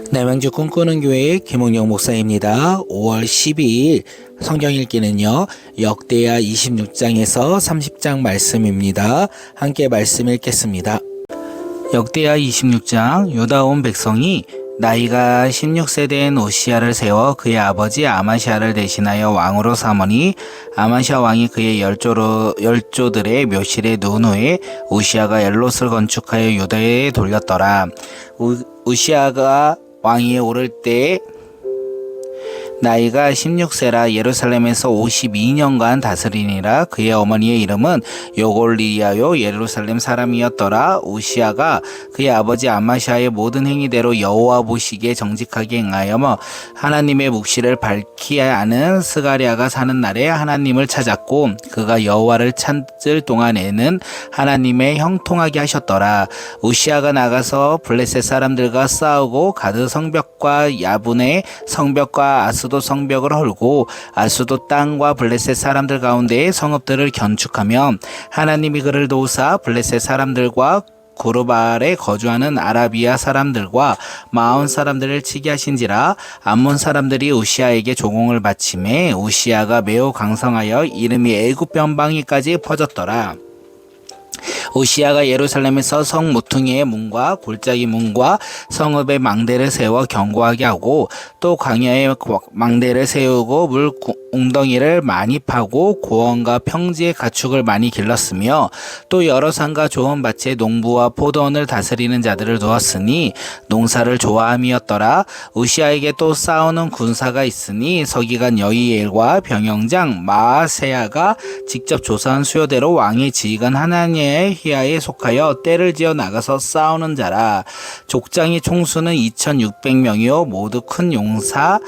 남양주 꿈꾸는 교회의 김홍영 목사입니다. 5월 12일 성경 읽기는요. 역대하 26장에서 30장 말씀입니다. 함께 말씀 읽겠습니다. 역대하 26장 유다 온 백성이 나이가 16세 된 우시야를 세워 그의 아버지 아마시아를 대신하여 왕으로 삼으니 아마시아 왕이 그의 열조들의 묘실에 누운 후에 우시야가 엘롯을 건축하여 유다에 돌렸더라. 우시야가 왕위에 오를 때 나이가 16세라 예루살렘에서 52년간 다스리니라. 그의 어머니의 이름은 요골리야요 예루살렘 사람이었더라. 우시야가 그의 아버지 아마시아의 모든 행위대로 여호와 보시기에 정직하게 행하여 하나님의 묵시를 밝히 아는 스가랴가 사는 날에 하나님을 찾았고 그가 여호와를 찾을 동안에는 하나님의 형통하게 하셨더라. 우시야가 나가서 블레셋 사람들과 싸우고 가드 성벽과 야분의 성벽과 아스도 성벽을 헐고 아스도 땅과 블레셋 사람들 가운데에 성읍들을 건축하며 하나님이 그를 도우사 블레셋 사람들과 구르발에 거주하는 아라비아 사람들과 마온 사람들을 치게 하신지라. 암몬 사람들이 우시야에게 조공을 바치매 우시야가 매우 강성하여 이름이 애굽 변방위까지 퍼졌더라. 우시야가 예루살렘에서 성 모퉁이의 문과 골짜기 문과 성읍의 망대를 세워 견고하게 하고 또 광야에 망대를 세우고 물 웅덩이를 많이 파고 고원과 평지의 가축을 많이 길렀으며 또 여러 산과 좋은 밭에 농부와 포도원을 다스리는 자들을 두었으니 농사를 좋아함이었더라. 우시야에게 또 싸우는 군사가 있으니 서기관 여이엘과 병영장 마아세야가 직접 조사한 수요대로 왕의 지휘관 하나니의 히야에 속하여 떼를 지어 나가서 싸우는 자라. 족장의 총수는 2600명이요 모두 큰 용사요.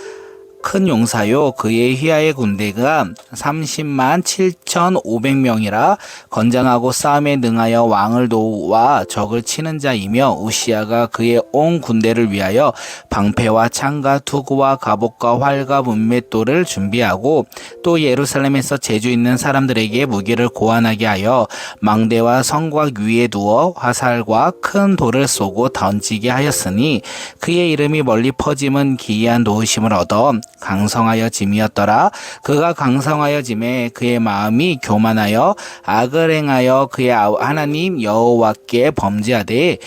그의 히야의 군대가 30만 7500명이라. 건장하고 싸움에 능하여 왕을 도와 적을 치는 자이며 우시야가 그의 온 군대를 위하여 방패와 창과 투구와 갑옷과 활과 문맷돌을 준비하고 또 예루살렘에서 재주 있는 사람들에게 무기를 고안하게 하여 망대와 성곽 위에 두어 화살과 큰 돌을 쏘고 던지게 하였으니 그의 이름이 멀리 퍼짐은 기이한 도우심을 얻어 강성하여 짐이었더라. 그가 강성하여 짐에 그의 마음이 교만하여 악을 행하여 그의 하나님 여호와께 범죄하되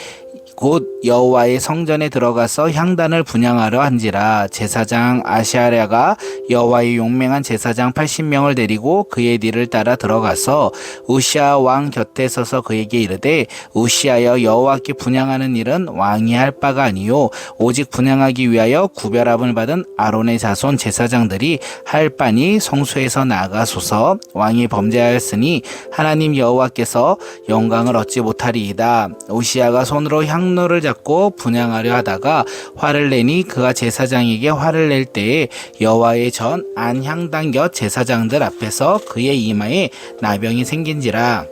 곧 여호와의 성전에 들어가서 향단을 분향하려 한지라. 제사장 아시아랴가 여호와의 용맹한 제사장 80명을 데리고 그의 뒤를 따라 들어가서 우시야 왕 곁에 서서 그에게 이르되 우시야여 여호와께 분향하는 일은 왕이 할 바가 아니요 오직 분향하기 위하여 구별함을 받은 아론의 자손 제사장들이 할 바니 성소에서 나가소서. 왕이 범죄하였으니 하나님 여호와께서 영광을 얻지 못하리이다. 우시야가 손으로 향로를 잡고 분향하려 하다가 화를 내니 그가 제사장에게 화를 낼 때에 여호와의 전 안향단 곁 제사장들 앞에서 그의 이마에 나병이 생긴지라.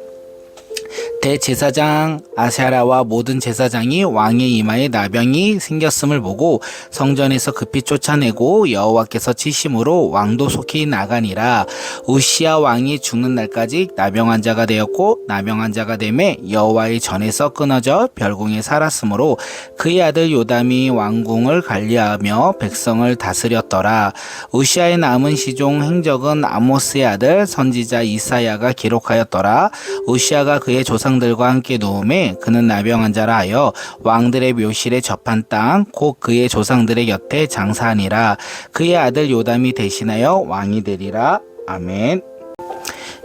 대제사장 아샤라와 모든 제사장이 왕의 이마에 나병이 생겼음을 보고 성전에서 급히 쫓아내고 여호와께서 치심으로 왕도 속히 나가니라. 우시야 왕이 죽는 날까지 나병 환자가 되었고 나병 환자가 되매 여호와의 전에서 끊어져 별궁에 살았으므로 그의 아들 요담이 왕궁을 관리하며 백성을 다스렸더라. 우시야의 남은 시종 행적은 아모스의 아들 선지자 이사야가 기록하였더라. 우시야가 그의 조상들과 함께 누움에 그는 나병 환자라 하여 왕들의 묘실에 접한 땅 곧 그의 조상들의 곁에 장사하니라. 그의 아들 요담이 대신하여 왕이 되리라. 아멘.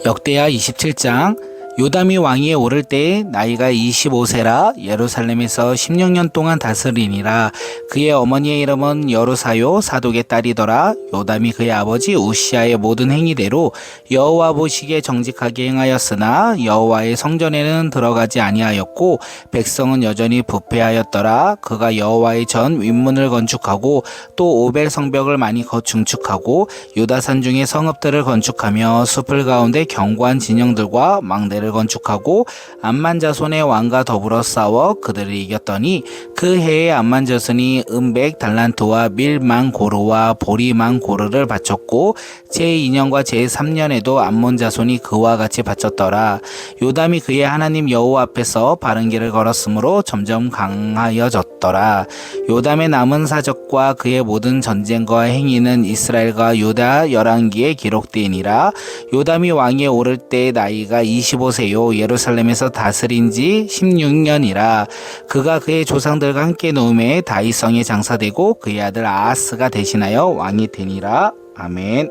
역대하 27장. 요담이 왕위에 오를 때 나이가 25세라 예루살렘에서 16년 동안 다스리니라. 그의 어머니의 이름은 여루사요 사독의 딸이더라. 요담이 그의 아버지 우시야의 모든 행위대로 여호와 보시기에 정직하게 행하였으나 여호와의 성전에는 들어가지 아니하였고 백성은 여전히 부패하였더라. 그가 여호와의 전 윗문을 건축하고 또 오벨 성벽을 많이 증축하고 유다산 중에 성읍들을 건축하며 숲을 가운데 견고한 진영들과 망대를 대를 건축하고 암만 자손의 왕과 더불어 싸워 그들을 이겼더니 그 해에 암만 자손이 은백 달란트와 밀만 고르와 보리만 고르를 바쳤고 제2년과 제3년에도 암몬 자손이 그와 같이 바쳤더라. 요담이 그의 하나님 여호와 앞에서 바른 길을 걸었으므로 점점 강하여졌더라. 요담의 남은 사적과 그의 모든 전쟁과 행위는 이스라엘과 유다 열왕기에 기록되니라. 요담이 왕위에 오를 때 나이가 25세요 예루살렘에서 다스린 지 16년이라. 그가 그의 조상들과 함께 노음에 다윗성에 장사되고 그의 아들 아하스가 대신하여 왕이 되니라. 아멘.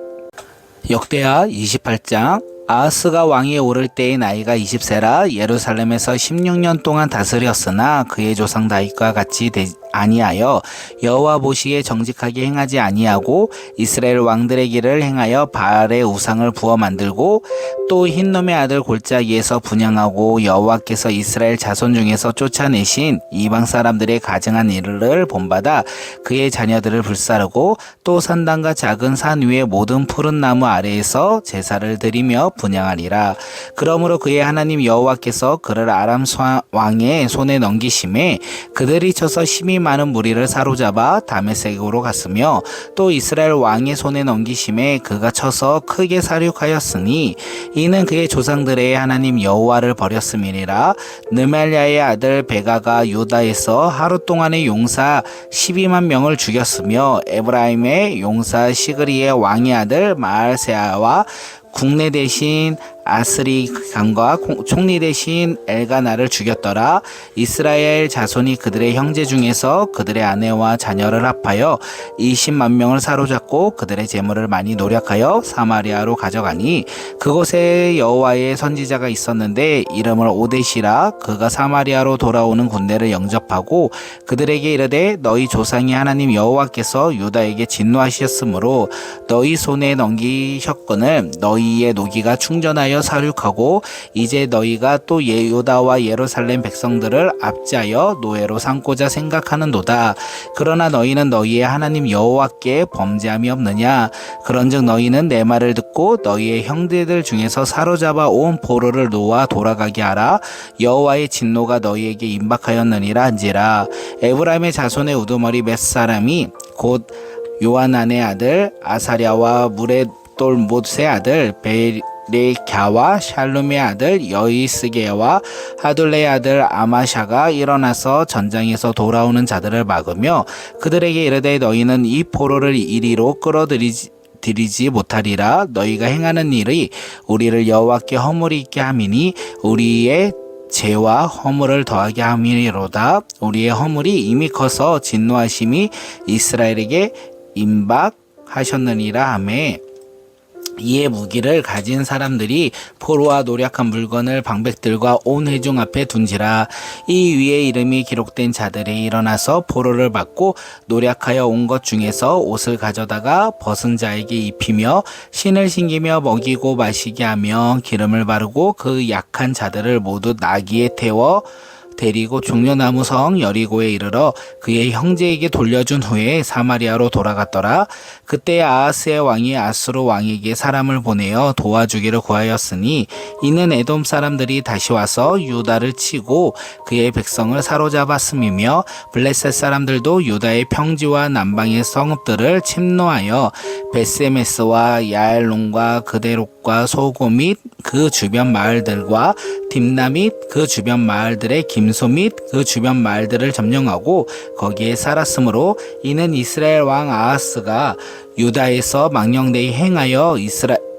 역대하 28장. 아하스가 왕위에 오를 때의 나이가 20세라 예루살렘에서 16년 동안 다스렸으나 그의 조상 다윗과 같이 아니하여 여호와 보시기에 정직하게 행하지 아니하고 이스라엘 왕들의 길을 행하여 바알의 우상을 부어 만들고 또 흰놈의 아들 골짜기에서 분향하고 여호와께서 이스라엘 자손 중에서 쫓아내신 이방 사람들의 가증한 일을 본받아 그의 자녀들을 불사르고 또 산당과 작은 산 위의 모든 푸른 나무 아래에서 제사를 드리며 분향하리라. 그러므로 그의 하나님 여호와께서 그를 아람 왕의 손에 넘기심에 그들이 쳐서 심히 많은 무리를 사로잡아 다메섹으로 갔으며 또 이스라엘 왕의 손에 넘기심에 그가 쳐서 크게 사륙하였으니 이는 그의 조상들의 하나님 여호와를 버렸음이니라. 느말랴의 아들 베가가 유다에서 하루 동안의 용사 12만 명을 죽였으며 에브라임의 용사 시그리의 왕의 아들 마알세아와 국내 대신 아스리강과 총리 대신 엘가나를 죽였더라. 이스라엘 자손이 그들의 형제 중에서 그들의 아내와 자녀를 합하여 20만 명을 사로잡고 그들의 재물을 많이 노력하여 사마리아로 가져가니 그곳에 여호와의 선지자가 있었는데 이름을 오데시라. 그가 사마리아로 돌아오는 군대를 영접하고 그들에게 이르되 너희 조상이 하나님 여호와께서 유다에게 진노하셨으므로 너희 손에 넘기셨거늘 너희의 노기가 충전하여 사륙하고 이제 너희가 또 유다와 예루살렘 백성들을 압제하여 노예로 삼고자 생각하는도다. 그러나 너희는 너희의 하나님 여호와께 범죄함이 없느냐? 그런즉 너희는 내 말을 듣고 너희의 형제들 중에서 사로잡아 온 포로를 놓아 돌아가게 하라. 여호와의 진노가 너희에게 임박하였느니라 한지라. 에브라임의 자손의 우두머리 몇 사람이 곧 요하난의 아들 아사랴와 무레돌못의 아들 베레갸와 샬룸의 아들 여이스게와 하둘레의 아들 아마샤가 일어나서 전장에서 돌아오는 자들을 막으며 그들에게 이르되 너희는 이 포로를 이리로 끌어들이지 못하리라. 너희가 행하는 일이 우리를 여호와께 허물이 있게 함이니 우리의 죄와 허물을 더하게 함이로다. 우리의 허물이 이미 커서 진노하심이 이스라엘에게 임박하셨느니라 하매 이에 무기를 가진 사람들이 포로와 노력한 물건을 방백들과 온 회중 앞에 둔지라. 이 위에 이름이 기록된 자들이 일어나서 포로를 받고 노력하여 온 것 중에서 옷을 가져다가 벗은 자에게 입히며 신을 신기며 먹이고 마시게 하며 기름을 바르고 그 약한 자들을 모두 나귀에 태워 데리고 종려나무 성 여리고에 이르러 그의 형제에게 돌려준 후에 사마리아로 돌아갔더라. 그때 아하스의 왕이 아수르 왕에게 사람을 보내어 도와주기를 구하였으니 이는 에돔 사람들이 다시 와서 유다를 치고 그의 백성을 사로잡았음이며 블레셋 사람들도 유다의 평지와 남방의 성읍들을 침노하여 베세메스와 야엘론과 그데롯과 소고 및 그 주변 마을들과 딥나 및 그 주변 마을들의 김소 및 그 주변 마을들을 점령하고 거기에 살았으므로 이는 이스라엘 왕 아하스가 유다에서 망령되이 행하여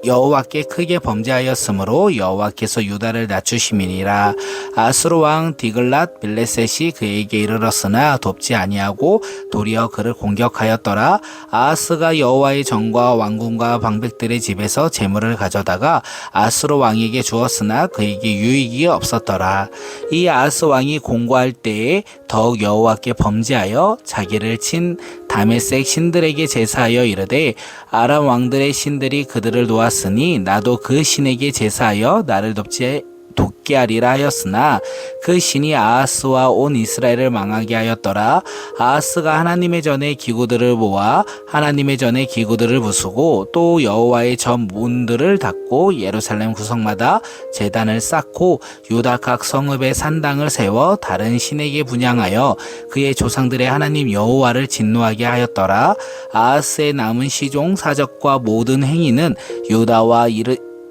여호와께 크게 범죄하였으므로 여호와께서 유다를 낮추심이니라. 아수르 왕 디글랏 빌레셋이 그에게 이르렀으나 돕지 아니하고 도리어 그를 공격하였더라. 아하스가 여호와의 전과 왕궁과 방백들의 집에서 재물을 가져다가 아수르 왕에게 주었으나 그에게 유익이 없었더라. 이 아하스 왕이 공고할 때에 더욱 여호와께 범죄하여 자기를 친 다메섹 신들에게 제사하여 이르되 아람 왕들의 신들이 그들을 놓았으니 나도 그 신에게 제사하여 나를 돕지 돋게 하리라 하였으나 그 신이 아하스와 온 이스라엘을 망하게 하였더라. 아하스가 하나님의 전에 기구들을 모아 하나님의 전에 기구들을 부수고 또 여호와의 전 문들을 닫고 예루살렘 구석마다 제단을 쌓고 유다 각 성읍에 산당을 세워 다른 신에게 분향하여 그의 조상들의 하나님 여호와를 진노하게 하였더라. 아하스의 남은 시종 사적과 모든 행위는 유다와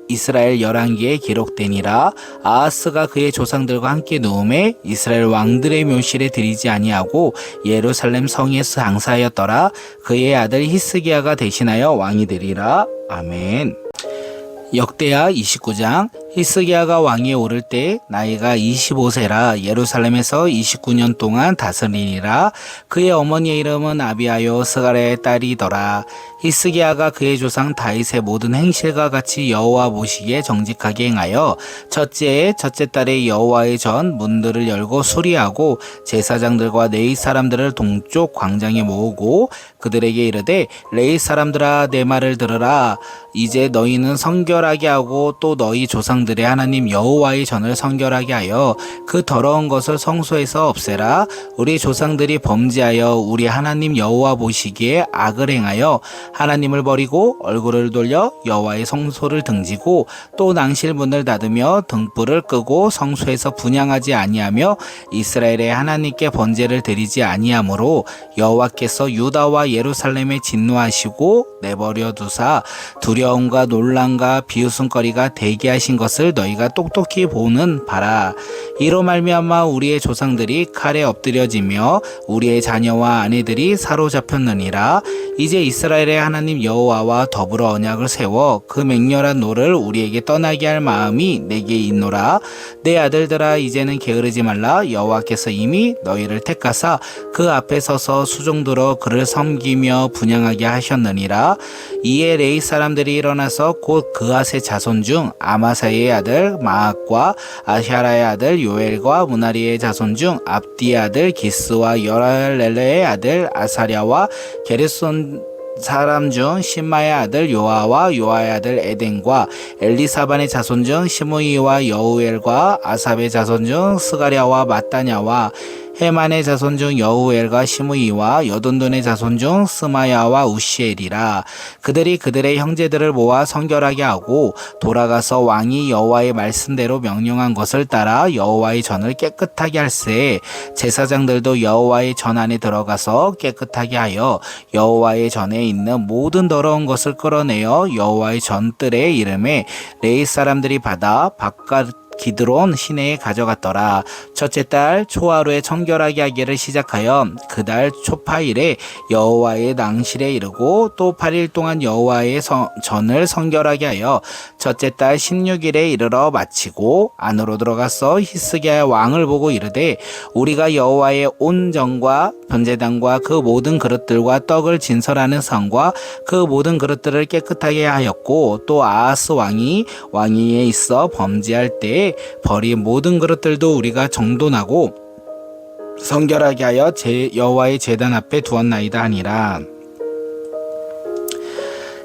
이스라엘 11기에 기록되니라. 아하스가 그의 조상들과 함께 누움에 이스라엘 왕들의 묘실에 들이지 아니하고 예루살렘 성에 장사하였더라. 그의 아들 히스기야가 대신하여 왕이 되리라. 아멘. 역대하 29장. 히스기야가 왕위에 오를 때 나이가 25세라 예루살렘에서 29년 동안 다스리니라. 그의 어머니의 이름은 아비하요 스가랴의 딸이더라. 히스기야가 그의 조상 다윗의 모든 행실과 같이 여호와 보시기에 정직하게 행하여 첫째 딸의 여호와의 전 문들을 열고 수리하고 제사장들과 레위 사람들을 동쪽 광장에 모으고 그들에게 이르되 레위 사람들아 내 말을 들으라. 이제 너희는 성결하게 하고 또 너희 조상들의 하나님 여호와의 전을 성결하게 하여 그 더러운 것을 성소에서 없애라. 우리 조상들이 범죄하여 우리 하나님 여호와 보시기에 악을 행하여 하나님을 버리고 얼굴을 돌려 여호와의 성소를 등지고 또 낭실문을 닫으며 등불을 끄고 성소에서 분향하지 아니하며 이스라엘의 하나님께 번제를 드리지 아니하므로 여호와께서 유다와 예루살렘에 진노하시고 내버려 두사 두려움과 놀람과 비웃음거리가 되게 하신 것을 너희가 똑똑히 보는 바라. 이로 말미암아 우리의 조상들이 칼에 엎드려지며 우리의 자녀와 아내들이 사로잡혔느니라. 이제 이스라엘의 하나님 여호와와 더불어 언약을 세워 그 맹렬한 노를 우리에게 떠나게 할 마음이 내게 있노라. 내 아들들아 이제는 게으르지 말라. 여호와께서 이미 너희를 택하사 그 앞에 서서 수종들어 그를 섬기며 분향하게 하셨느니라. 이에 레위 사람들이 일어나서 곧 그앗의 자손 중 아마사의 아들 마악과 아샤라의 아들 요엘과 무나리의 자손 중 압디의 아들 기스와 여랄렐레의 아들 아사랴와 게르손 사람 중 심마의 아들 요아와 요아의 아들 에덴과 엘리사반의 자손 중 시므이와 여우엘과 아삽의 자손 중 스가랴와 마따냐와 헤만의 자손 중 여우엘과 시므이와 여돈돈의 자손 중 스마야와 우시엘이라. 그들이 그들의 형제들을 모아 성결하게 하고 돌아가서 왕이 여호와의 말씀대로 명령한 것을 따라 여호와의 전을 깨끗하게 할세. 제사장들도 여호와의 전 안에 들어가서 깨끗하게 하여 여호와의 전에 있는 모든 더러운 것을 끌어내어 여호와의 전뜰에 이름에 레위 사람들이 받아 바깥 기드론 시내에 가져갔더라. 첫째 달 초하루에 청결하게 하기를 시작하여 그 달 초파일에 여호와의 낭실에 이르고 또 8일 동안 여호와의 전을 성결하게 하여 첫째 달 16일에 이르러 마치고 안으로 들어가서 히스기야 왕을 보고 이르되 우리가 여호와의 온 전과 번제단과 그 모든 그릇들과 떡을 진설하는 상과 그 모든 그릇들을 깨끗하게 하였고 또 아하스 왕이 왕위에 있어 범죄할 때 버린 모든 그릇들도 우리가 정돈하고 성결하게 하여 여호와의 제단 앞에 두었나이다 하니라.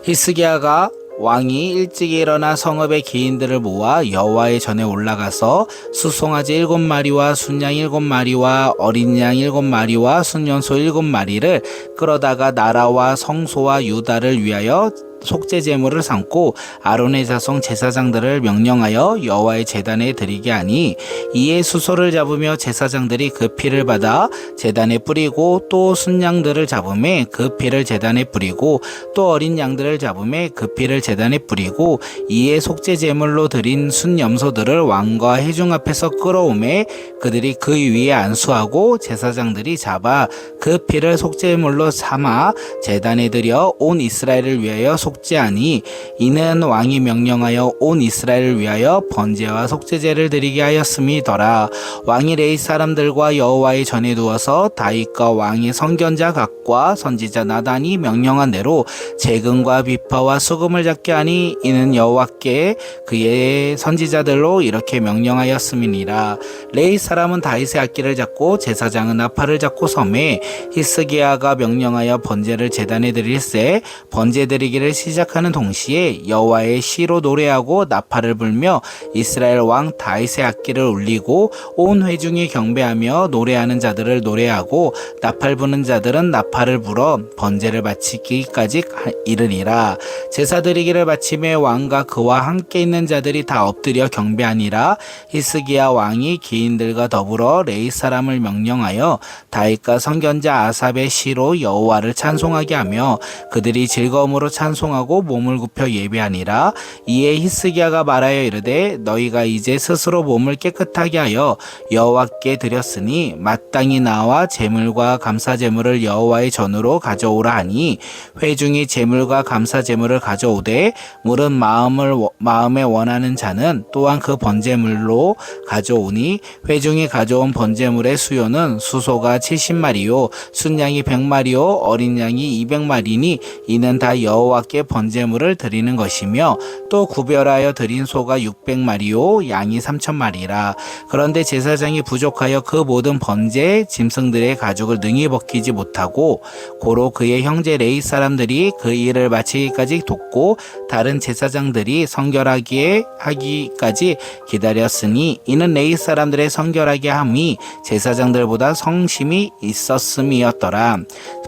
히스기야가 왕이 일찍 일어나 성읍의 기인들을 모아 여호와의 전에 올라가서 수송아지 7마리와 순양 7마리와 어린 양 7마리와 순년소 7마리를 끌어다가 나라와 성소와 유다를 위하여 속죄 제물을 삼고 아론의 자손 제사장들을 명령하여 여호와의 제단에 드리게 하니 이에 수소를 잡으며 제사장들이 그 피를 받아 제단에 뿌리고 또 순양들을 잡음에 그 피를 제단에 뿌리고 또 어린 양들을 잡음에 그 피를 제단에 뿌리고 이에 속죄 제물로 드린 순염소들을 왕과 회중 앞에서 끌어오매 그들이 그 위에 안수하고 제사장들이 잡아 그 피를 속죄물로 삼아 제단에 드려 온 이스라엘을 위하여 속죄하니 이는 왕이 명령하여 온 이스라엘을 위하여 번제와 속죄제를 드리게 하였음이더라. 왕이 레위 사람들과 여호와의 전에 두어서 다윗과 왕의 선견자 각과 선지자 나단이 명령한 대로 재금과 비파와 수금을 잡게 하니 이는 여호와께 그의 선지자들로 이렇게 명령하였음이니라. 레위 사람은 다윗의 악기를 잡고 제사장은 나팔을 잡고 섬에 히스기야가 명령하여 번제를 제단에 드릴세 번제 드리기를 시작하는 동시에 여호와의 시로 노래하고 나팔을 불며 이스라엘 왕 다윗의 악기를 울리고 온 회중이 경배하며 노래하는 자들을 노래하고 나팔 부는 자들은 나팔을 불어 번제를 바치기까지 이르리라. 제사 드리기를 바치며 왕과 그와 함께 있는 자들이 다 엎드려 경배하니라. 히스기야 왕이 기인들과 더불어 레위 사람을 명령하여 다윗과 선견자 아삽의 시로 여호와를 찬송하게 하며 그들이 즐거움으로 찬송하고 몸을 굽혀 예배하니라. 이에 히스기야가 말하여 이르되 너희가 이제 스스로 몸을 깨끗하게 하여 여호와께 드렸으니 마땅히 나와 제물과 감사 제물을 여호와의 전으로 가져오라 하니 회중이 제물과 감사 제물을 가져오되 물은 마음에 원하는 자는 또한 그 번제물로 가져오니 회중이 가져온 번제물의 수요는 수소가 70마리요 순양이 100마리요 어린 양이 200마리니 이는 다 여호와께 번제물을 드리는 것이며 또 구별하여 드린 소가 600마리요 양이 3000마리라. 그런데 제사장이 부족하여 그 모든 번제 짐승들의 가죽을 능히 벗기지 못하고 고로 그의 형제 레위 사람들이 그 일을 마치기까지 돕고 다른 제사장들이 성결하게 하기까지 기다렸으니 이는 레위 사람들의 성결하게 함이 제사장들보다 성심이 있었음이었더라.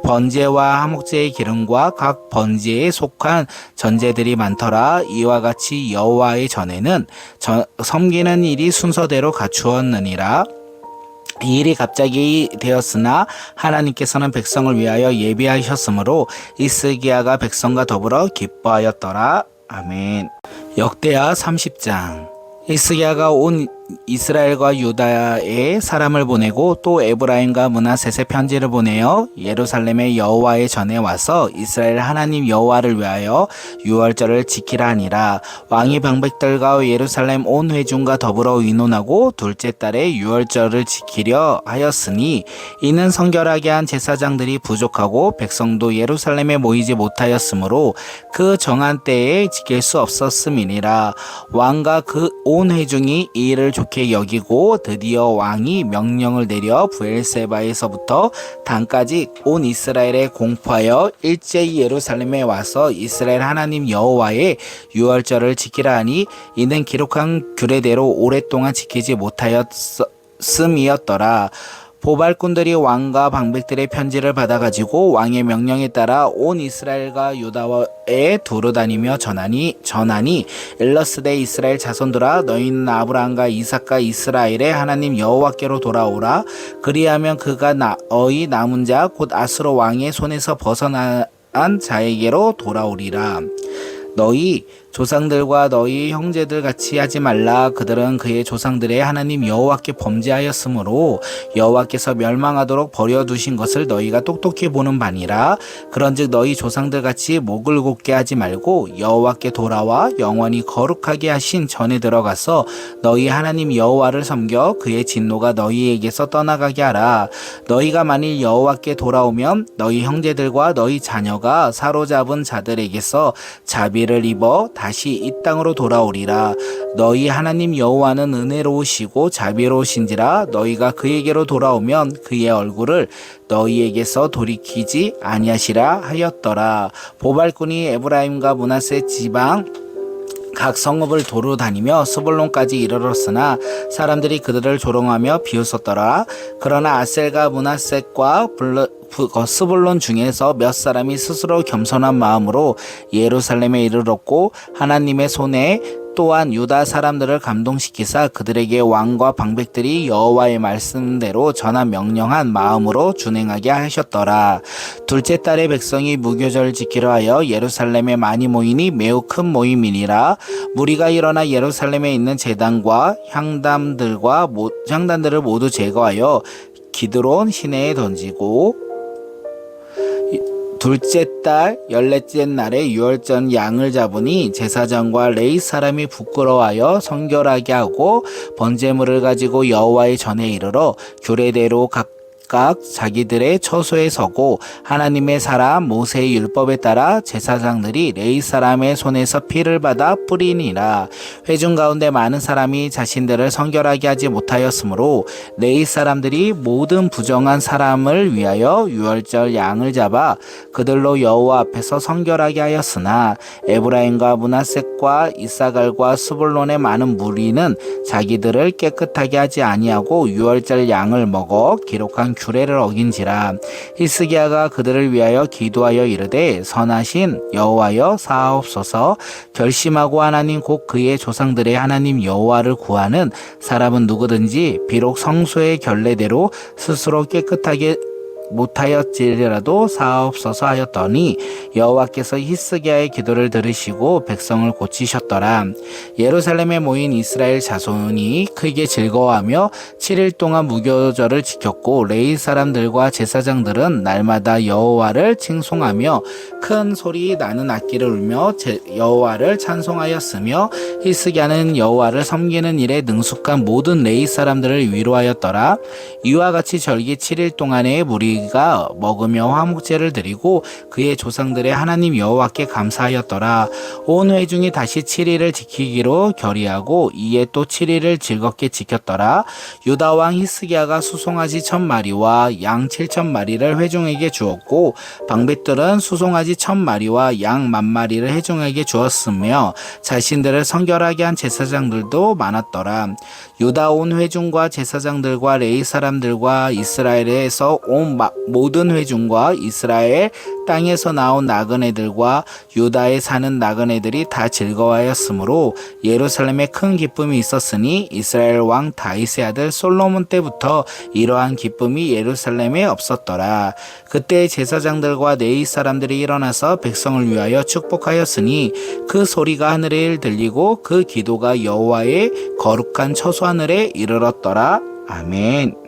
번제와 화목제의 기름과 각 번제에 속한 전제들이 많더라. 이와 같이 여호와의 전에는 섬기는 일이 순서대로 갖추었느니라. 이 일이 갑자기 되었으나 하나님께서는 백성을 위하여 예비하셨으므로 히스기야가 백성과 더불어 기뻐하였더라. 아멘. 역대하 30장. 히스기야가 온 이스라엘과 유다에 사람을 보내고 또 에브라임과 므낫셋에 편지를 보내어 예루살렘의 여호와의 전에 와서 이스라엘 하나님 여호와를 위하여 유월절을 지키라 하니라. 왕이 방백들과 예루살렘 온 회중과 더불어 의논하고 둘째 달에 유월절을 지키려 하였으니 이는 성결하게 한 제사장들이 부족하고 백성도 예루살렘에 모이지 못하였으므로 그 정한 때에 지킬 수 없었음이니라. 왕과 그 온 회중이 이 일을 좋게 여기고 드디어 왕이 명령을 내려 브엘세바에서부터 단까지 온 이스라엘에 공포하여 일제히 예루살렘에 와서 이스라엘 하나님 여호와의 유월절을 지키라 하니 이는 기록한 규례대로 오랫동안 지키지 못하였음이었더라. 보발꾼들이 왕과 방백들의 편지를 받아가지고 왕의 명령에 따라 온 이스라엘과 유다에 두루다니며 전하니 일러스되 이스라엘 자손들아 너희는 아브라함과 이삭과 이스라엘의 하나님 여호와께로 돌아오라. 그리하면 그가 너희 남은 자 곧 아수르 왕의 손에서 벗어난 자에게로 돌아오리라. 너희 조상들과 너희 형제들 같이 하지 말라. 그들은 그의 조상들의 하나님 여호와께 범죄하였으므로 여호와께서 멸망하도록 버려두신 것을 너희가 똑똑히 보는 바니라. 그런즉 너희 조상들 같이 목을 곧게 하지 말고 여호와께 돌아와 영원히 거룩하게 하신 전에 들어가서 너희 하나님 여호와를 섬겨 그의 진노가 너희에게서 떠나가게 하라. 너희가 만일 여호와께 돌아오면 너희 형제들과 너희 자녀가 사로잡은 자들에게서 자비를 입어 다시 이 땅으로 돌아오리라. 너희 하나님 여호와는 은혜로우시고 자비로우신지라. 너희가 그에게로 돌아오면 그의 얼굴을 너희에게서 돌이키지 아니하시라 하였더라. 보발꾼이 에브라임과 므낫세 지방 각 성읍을 도로 다니며 스불론까지 이르렀으나 사람들이 그들을 조롱하며 비웃었더라. 그러나 아셀과 므낫셋과 스불론 중에서 몇 사람이 스스로 겸손한 마음으로 예루살렘에 이르렀고 하나님의 손에 또한 유다 사람들을 감동시키사 그들에게 왕과 방백들이 여호와의 말씀대로 전하 명령한 마음으로 준행하게 하셨더라. 둘째 달에 백성이 무교절을 지키려 하여 예루살렘에 많이 모이니 매우 큰 모임이니라. 무리가 일어나 예루살렘에 있는 제단과 향단들을 모두 제거하여 기드론 시내에 던지고 둘째 달 14째 날에 유월절 양을 잡으니 제사장과 레위 사람이 부끄러워하여 성결하게 하고 번제물을 가지고 여호와의 전에 이르러 규례대로 각각 자기들의 처소에 서고 하나님의 사람 모세의 율법에 따라 제사장들이 레위 사람의 손에서 피를 받아 뿌리니라. 회중 가운데 많은 사람이 자신들을 성결하게 하지 못하였으므로 레위 사람들이 모든 부정한 사람을 위하여 유월절 양을 잡아 그들로 여호와 앞에서 성결하게 하였으나 에브라임과 므낫셋과 이사갈과 스불론의 많은 무리는 자기들을 깨끗하게 하지 아니하고 유월절 양을 먹어 기록한 규례를 어긴지라. 히스기야가 그들을 위하여 기도하여 이르되 선하신 여호와여 사하옵소서. 결심하고 하나님 곧 그의 조상들의 하나님 여호와를 구하는 사람은 누구든지 비록 성소의 결례대로 스스로 깨끗하게 못하였지라도 사옵소서 하였더니 여호와께서 히스기야의 기도를 들으시고 백성을 고치셨더라. 예루살렘에 모인 이스라엘 자손이 크게 즐거워하며 7일 동안 무교절을 지켰고 레위 사람들과 제사장들은 날마다 여호와를 칭송하며 큰 소리 나는 악기를 울며 여호와를 찬송하였으며 히스기야는 여호와를 섬기는 일에 능숙한 모든 레위 사람들을 위로하였더라. 이와 같이 절기 7일 동안에 무리 가 먹으며 화목제를 드리고 그의 조상들의 하나님 여호와께 감사하였더라. 온 회중이 다시 7일을 지키기로 결의하고 이에 또 7일을 즐겁게 지켰더라. 유다 왕 히스기야가 수송아지 1000마리와 양 7000마리를 회중에게 주었고 방백들은 수송아지 1000마리와 양 10,000마리를 회중에게 주었으며 자신들을 성결하게 한 제사장들도 많았더라. 유다 온 회중과 제사장들과 레위 사람들과 이스라엘에서 온 모든 회중과 이스라엘 땅에서 나온 나그네들과 유다에 사는 나그네들이 다 즐거워하였으므로 예루살렘에 큰 기쁨이 있었으니 이스라엘 왕 다윗의 아들 솔로몬 때부터 이러한 기쁨이 예루살렘에 없었더라. 그때 제사장들과 레위 사람들이 일어나서 백성을 위하여 축복하였으니 그 소리가 하늘에 들리고 그 기도가 여호와의 거룩한 처소 하늘에 이르렀더라. 아멘.